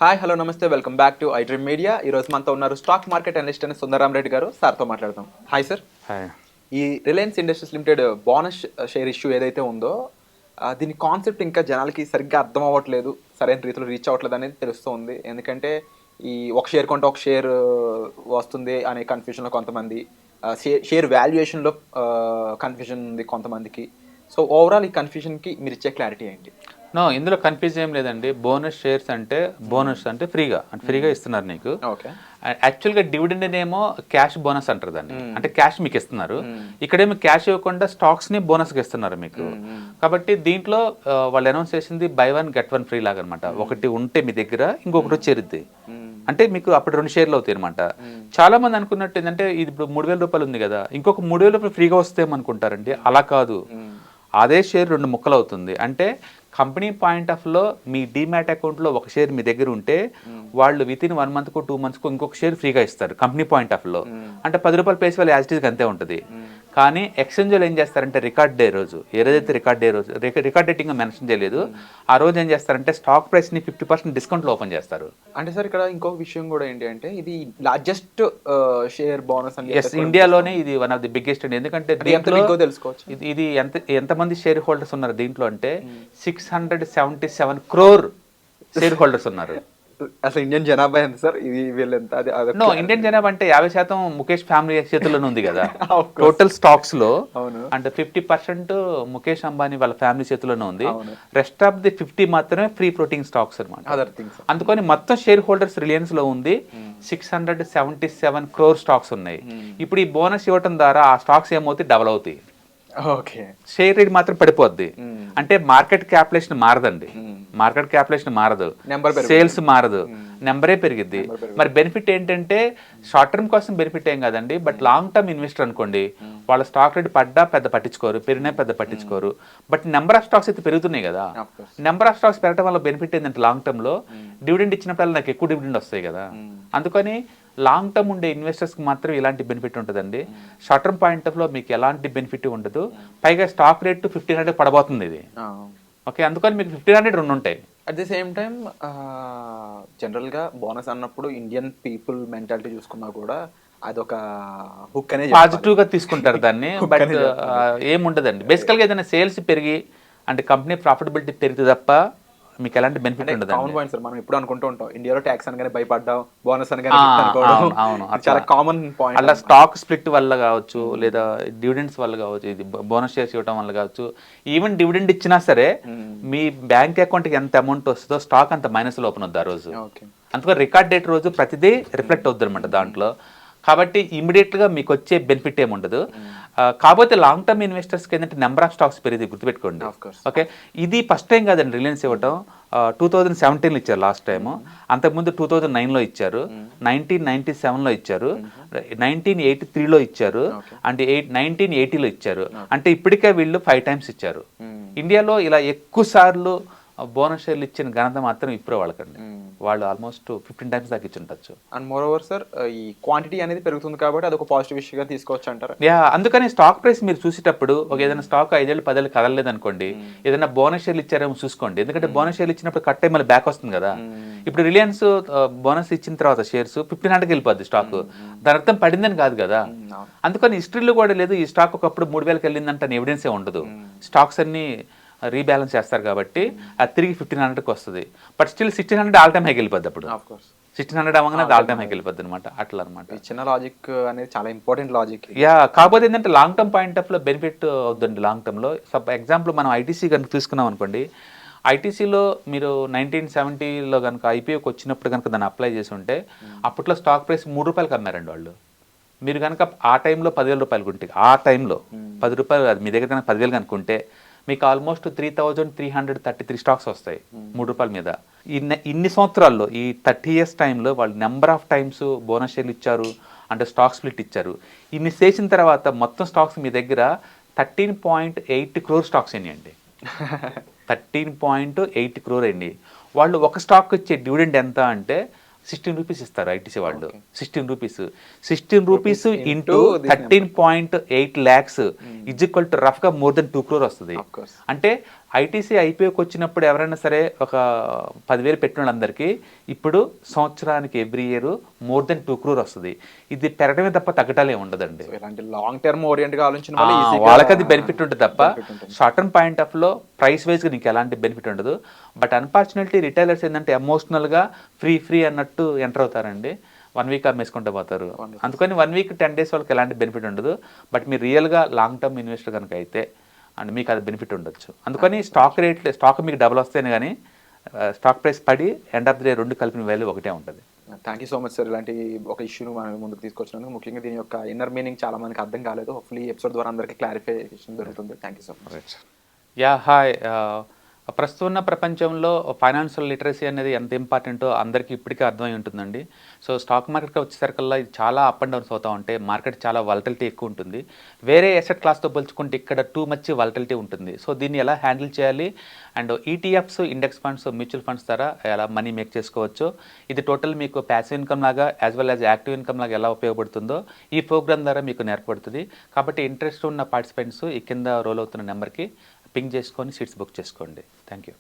Hi hello నమస్తే welcome back to I dream media. ఈరోజు మనతో ఉన్నారు స్టాక్ మార్కెట్ అనలిస్ట్ అని సుందరరామ్ రెడ్డి గారు. సార్తో మాట్లాడదాం. Hi sir. హాయ్. ఈ Reliance industries limited bonus share issue ఏదైతే ఉందో దీని కాన్సెప్ట్ ఇంకా జనాలకి సరిగ్గా అర్థం అవ్వట్లేదు, సరైన రీతిలో రీచ్ అవ్వట్లేదు అనేది తెలుస్తుంది. ఎందుకంటే ఈ ఒక షేర్ కొంటే ఒక షేర్ వస్తుంది అనే కన్ఫ్యూజన్లో కొంతమంది, షేర్ వాల్యుయేషన్లో కన్ఫ్యూజన్ ఉంది కొంతమందికి. సో ఓవరాల్ ఈ కన్ఫ్యూజన్కి మీరు ఇచ్చే క్లారిటీ ఏంటి? నో, ఇందులో కన్ఫ్యూజ్ ఏం లేదండి. బోనస్ షేర్స్ అంటే బోనస్ అంటే ఫ్రీగా ఇస్తున్నారు నీకు. ఓకే. యాక్చువల్గా డివిడెండ్ ఏమో క్యాష్ బోనస్ అంటారు దాన్ని, అంటే క్యాష్ మీకు ఇస్తున్నారు. ఇక్కడేమో క్యాష్ ఇవ్వకుండా స్టాక్స్ని బోనస్గా ఇస్తున్నారు మీకు. కాబట్టి దీంట్లో వాళ్ళు అనౌన్స్ చేసింది by one get one free లాగా అనమాట. ఒకటి ఉంటే మీ దగ్గర ఇంకొకటి చేరుద్ది, అంటే మీకు అప్పుడు 2 షేర్లు అవుతాయి అనమాట. చాలా మంది అనుకున్నట్టు ఏంటంటే ఇది ఇప్పుడు 3,000 రూపాయలు ఉంది కదా, ఇంకొక 3,000 రూపాయలు ఫ్రీగా వస్తేమనుకుంటారండి. అలా కాదు, అదే షేర్ 2 ముక్కలు అవుతుంది. అంటే కంపెనీ పాయింట్ ఆఫ్ లో మీ డీమ్యాట్ అకౌంట్లో ఒక షేర్ మీ దగ్గర ఉంటే వాళ్ళు వితిన్ 1 మంత్కు 2 మంత్స్కు ఇంకొక షేర్ ఫ్రీగా ఇస్తారు కంపెనీ పాయింట్ ఆఫ్ లో. అంటే 10 రూపాయలు పేసి వాళ్ళు యాజ్ ఇట్ ఈస్ అంతే ఉంటుంది. కానీ ఎక్స్చేంజ్లో ఏం చేస్తారంటే రికార్డ్ డే రోజు, ఏదైతే రికార్డ్ డే రోజు రికార్డ్ డేటింగ్ మెన్షన్ చేయలేదు, ఆ రోజు ఏం చేస్తారంటే స్టాక్ ప్రైస్ని 50% డిస్కౌంట్లో ఓపెన్ చేస్తారు. అంటే సార్ ఇక్కడ ఇంకొక విషయం కూడా ఏంటి అంటే ఇది లార్జెస్ట్ షేర్ బోనస్ అని. ఎస్, ఇండియాలోనే ఇది వన్ ఆఫ్ ది బిగ్గెస్ట్ అండి. ఎందుకంటే తెలుసుకోవచ్చు ఇది ఎంతమంది షేర్ హోల్డర్స్ ఉన్నారు దీంట్లో అంటే 677 crore షేర్ హోల్డర్స్ ఉన్నారు. అసలు ఇండియన్ జనాభా ఎంత సార్? ఇది వీళ్ళు ఎంత? నో, ఇండియన్ జనాభా అంటే 50% ముఖేష్ ఫ్యామిలీ చేతుల్లోనే ఉంది కదా టోటల్ స్టాక్స్ లో. అంటే 50% ముఖేష్ అంబానీ వాళ్ళ ఫ్యామిలీ చేతుల్లోనే ఉంది. రెస్ట్ ఆఫ్ ది 50 మాత్రమే ఫ్రీ ఫ్లోటింగ్ స్టాక్స్ అనమాట. అందుకని మొత్తం షేర్ హోల్డర్స్ రిలయన్స్ లో ఉంది 677 crore స్టాక్స్ ఉన్నాయి. ఇప్పుడు ఈ బోనస్ ఇవ్వడం ద్వారా ఆ స్టాక్స్ ఏమవుతాయి, డబల్ అవుతాయి. ఓకే. షేర్ రేట్ మాత్రం పడిపోద్ది. అంటే మార్కెట్ క్యాపిటలేషన్ మారదండి, మార్కెట్ క్యాపిటలేషన్ మారదు, సేల్స్ మారదు, నెంబరే పెరిగిద్ది. మరి బెనిఫిట్ ఏంటంటే షార్ట్ టర్మ్ కోసం బెనిఫిట్ ఏం కాదండి, బట్ లాంగ్ టర్మ్ ఇన్వెస్టర్ అనుకోండి, వాళ్ళ స్టాక్ రేట్ పడ్డా పెద్ద పట్టించుకోరు, పెరిగినా పెద్ద పట్టించుకోరు. బట్ నెంబర్ ఆఫ్ స్టాక్స్ అయితే పెరుగుతున్నాయి కదా. నెంబర్ ఆఫ్ స్టాక్స్ పెరగడం వల్ల బెనిఫిట్ ఏంటంటే లాంగ్ టర్మ్ లో డివిడెండ్ ఇచ్చినప్పుడు నాకు ఎక్కువ డివిడెండ్ వస్తాయి కదా. అందుకని లాంగ్ టర్మ్ ఉండే ఇన్వెస్టర్స్కి మాత్రం ఇలాంటి బెనిఫిట్ ఉంటుందండి. షార్ట్ టర్మ్ పాయింట్ ఆఫ్ లో మీకు ఎలాంటి బెనిఫిట్ ఉండదు. పైగా స్టాక్ రేట్ 1,500 పడబోతుంది ఇది. ఓకే, అందుకని మీకు 1,500 2 ఉంటాయి. అట్ ది సేమ్ టైం జనరల్గా బోనస్ అన్నప్పుడు ఇండియన్ పీపుల్ మెంటాలిటీ చూసుకున్నా కూడా అదొక హుక్ అనేది పాజిటివ్ గా తీసుకుంటారు దాన్ని. బట్ ఏముండదండి, బేసికల్గా ఏదైనా సేల్స్ పెరిగి అంటే కంపెనీ ప్రాఫిటబిలిటీ పెరిగితే తప్ప మీకు ఎలాంటి బెనిఫిట్ ఉండదు. మనం ఎప్పుడు అనుకుంటూ ఉంటాం ఇండియాలో ట్యాక్స్ అనగానే భయపడ్డాం, బోనస్ అనగానే చాలా కామన్ పాయింట్. అలా స్టాక్ స్ప్లిట్ వల్ల కావచ్చు, లేదా డివిడెండ్స్ వల్ల కావచ్చు, ఇది బోనస్ షేర్స్ ఇవ్వడం వల్ల కావచ్చు. ఈవెన్ డివిడెండ్ ఇచ్చినా సరే మీ బ్యాంక్ అకౌంట్కి ఎంత అమౌంట్ వస్తుందో స్టాక్ అంత మైనస్ లో ఓపెన్ అవుతుంది ఆ రోజు. అందుకని రికార్డ్ డేట్ రోజు ప్రతిదీ రిఫ్లెక్ట్ అవుతుంది అనమాట దాంట్లో. కాబట్టి ఇమీడియట్గా మీకు వచ్చే బెనిఫిట్ ఏమి ఉండదు. కాకపోతే లాంగ్ టర్మ్ ఇన్వెస్టర్స్కి ఏంటంటే నెంబర్ ఆఫ్ స్టాక్స్ పెరిగింది, గుర్తుపెట్టుకోండి. ఓకే, ఇది ఫస్ట్ టైం కాదండి రిలయన్స్ ఇవ్వటం. 2017 ఇచ్చారు లాస్ట్ టైము, అంతకుముందు 2009లో ఇచ్చారు, 1997లో ఇచ్చారు, 1983లో ఇచ్చారు, అంటే 1980లో ఇచ్చారు. అంటే ఇప్పటికే వీళ్ళు 5 times ఇచ్చారు. ఇండియాలో ఇలా ఎక్కువ సార్లు బోనస్ షేర్లు ఇచ్చిన ఘనత మాత్రం ఇప్పుడు వాళ్ళకండి. వాళ్ళు ఆల్మోస్ట్ 15 times దాకా ఇచ్చి ఉండొచ్చు. అండ్ మోర్ ఓవర్ సార్ ఈ క్వాంటిటీ అనేది పెరుగుతుంది కాబట్టి అదొక పాజిటివ్ విషయంగా తీసుకోవచ్చు అంటారు. అందుకని స్టాక్ ప్రైస్ మీరు చూసేటప్పుడు ఒక ఏదైనా స్టాక్ 5 ఏళ్ళు 10 ఏళ్ళు కదలలేదు అనుకోండి, ఏదైనా బోనస్ షేర్లు ఇచ్చారేమో చూసుకోండి. ఎందుకంటే బోనస్ షేర్లు ఇచ్చినప్పుడు కట్ అయ్యి మళ్ళీ బ్యాక్ వస్తుంది కదా. ఇప్పుడు రిలయన్స్ బోనస్ ఇచ్చిన తర్వాత షేర్స్ 1,500కి వెళ్ళిపోద్ది స్టాక్, దాని అర్థం పడిందని కాదు కదా. అందుకని హిస్టరీలో కూడా లేదు ఈ స్టాక్ ఒకప్పుడు 3,000కి వెళ్ళిందంటే ఎవిడెన్సే ఉండదు. స్టాక్స్ అన్ని రీబ్యాలెన్స్ చేస్తారు కాబట్టి అది తిరిగి 1,500కి వస్తుంది. బట్ స్టిల్ 1,600 ఆల్ టైమ్ హైకి వెళ్ళిపోద్ది. అప్పుడు 1,600 అవ్వగానే అది ఆల్ టైమ్ హైకి వెళ్ళిపోద్ది అనమాట. అట్లా అనమాట. చిన్న లాజిక్ అనేది చాలా ఇంపార్టెంట్ లాజిక్. కాకపోతే ఏంటంటే లాంగ్ టర్మ్ పాయింట్ ఆఫ్ లో బెనిఫిట్ అవుతుంది. లాంగ్ టర్మ్లో ఎగ్జాంపుల్ మనం ఐటీసీ కనుక తీసుకున్నాం అనుకోండి, ఐటీసీలో మీరు 1970లో కనుక ఐపీఓకి వచ్చినప్పుడు కనుక దాన్ని అప్లై చేసి ఉంటే అప్పట్లో స్టాక్ ప్రైస్ 3 రూపాయలకి అమ్మారండి వాళ్ళు. మీరు కనుక ఆ టైంలో 10,000 రూపాయలు ఉంటే, ఆ టైంలో 10 రూపాయలు అది మీ దగ్గర కనుక 10,000 కనుక్కుంటే మీకు ఆల్మోస్ట్ 3,333 స్టాక్స్ వస్తాయి 3 రూపాయల మీద. ఇన్ని సంవత్సరాల్లో ఈ 30 years టైంలో వాళ్ళు నెంబర్ ఆఫ్ టైమ్స్ బోనస్ షేర్లు ఇచ్చారు, అంటే స్టాక్ స్ప్లిట్ ఇచ్చారు. ఇన్ని చేసిన తర్వాత మొత్తం స్టాక్స్ మీ దగ్గర 13.8 crore స్టాక్స్ అయినాయండి. 13.8 crore అండి. వాళ్ళు ఒక స్టాక్ ఇచ్చే డివిడెండ్ ఎంత అంటే ₹16 ఇస్తారు ఐటీసీ వాళ్ళు. Okay. ₹16 into this 13.8 lakhs is equal to రఫ్గా more than 2 crore వస్తుంది. Of course. అంటే ఐటీసీ ఐపీఓకి వచ్చినప్పుడు ఎవరైనా సరే ఒక 10,000 పెట్టిన వాళ్ళందరికీ ఇప్పుడు సంవత్సరానికి every year more than 2 crore వస్తుంది. ఇది పెరగడమే తప్ప తగ్గటాలే ఉండదండి. So, ఇలాంటి లాంగ్ టర్మ్ ఓరియంట్ గా ఆలోచన వల్ల easy గా వాళ్ళకి అది బెనిఫిట్ ఉంటుంది తప్ప benefit ఉంటుంది. షార్ట్ టర్మ్ పాయింట్ ఆఫ్ లో ప్రైస్ వైజ్ గా నీకు ఎలాంటి బెనిఫిట్ ఉండదు. బట్ అన్ఫార్చునేట్లీ రిటైలర్స్ ఏంటంటే ఎమోషనల్ గా ఫ్రీ అన్నట్టు ఎంటర్ అవుతారండి. 1 week అమ్మేసుకుంటూ పోతారు. Wonderful. అందుకని 1 week 10 days వాళ్ళకి ఎలాంటి బెనిఫిట్ ఉండదు. బట్ మీరు రియల్గా లాంగ్ టర్మ్ ఇన్వెస్టర్ కనుక అయితే అండ్ మీకు అది బెనిఫిట్ ఉండొచ్చు. అందుకని స్టాక్ మీకు డబుల్ వస్తేనే కానీ స్టాక్ ప్రైస్ పడి ఎండ్ ఆఫ్ ది డే రెండు కలిపిన వాల్యూ ఒకటే ఉంటుంది. Thank you so much sir. ఇలాంటి ఒక ఇష్యూను మనం ముందుకు తీసుకొచ్చినందుకు, ముఖ్యంగా దీని యొక్క ఇన్నర్ మీనింగ్ చాలా మందికి అర్థం కాలేదు. హోప్ఫుల్లీ ఎపిసోడ్ ద్వారా అందరికీ క్లారిఫికేషన్ దొరుకుతుంది. Thank you so much. Yeah hi. ప్రస్తుతం ఉన్న ప్రపంచంలో ఫైనాన్షియల్ లిటరసీ అనేది ఎంత ఇంపార్టెంటో అందరికీ ఇప్పటికే అర్థమై ఉంటుందండి. సో స్టాక్ మార్కెట్కి వచ్చేసరికల్లా ఇది చాలా అప్ అండ్ డౌన్స్ అవుతూ ఉంటాయి. మార్కెట్ చాలా వాలటిలిటీ ఎక్కువ ఉంటుంది. వేరే అసెట్ క్లాస్తో పోల్చుకుంటే ఇక్కడ టూ మచ్ వాలటిలిటీ ఉంటుంది. సో దీన్ని ఎలా హ్యాండిల్ చేయాలి and ETFs, index funds, mutual funds ద్వారా ఎలా మనీ మేక్ చేసుకోవచ్చు, ఇది టోటల్ మీకు ప్యాసివ్ ఇన్కమ్ లాగా as well as active income లాగా ఎలా ఉపయోగపడుతుందో ఈ ప్రోగ్రామ్ ద్వారా మీకు నేర్పడుతుంది. కాబట్టి ఇంట్రెస్ట్ ఉన్న పార్టిసిపెంట్స్ ఈ కింద రోల్ అవుతున్న నెంబర్కి పింగ్ చేసుకొని సీట్స్ బుక్ చేసుకోండి. Thank you.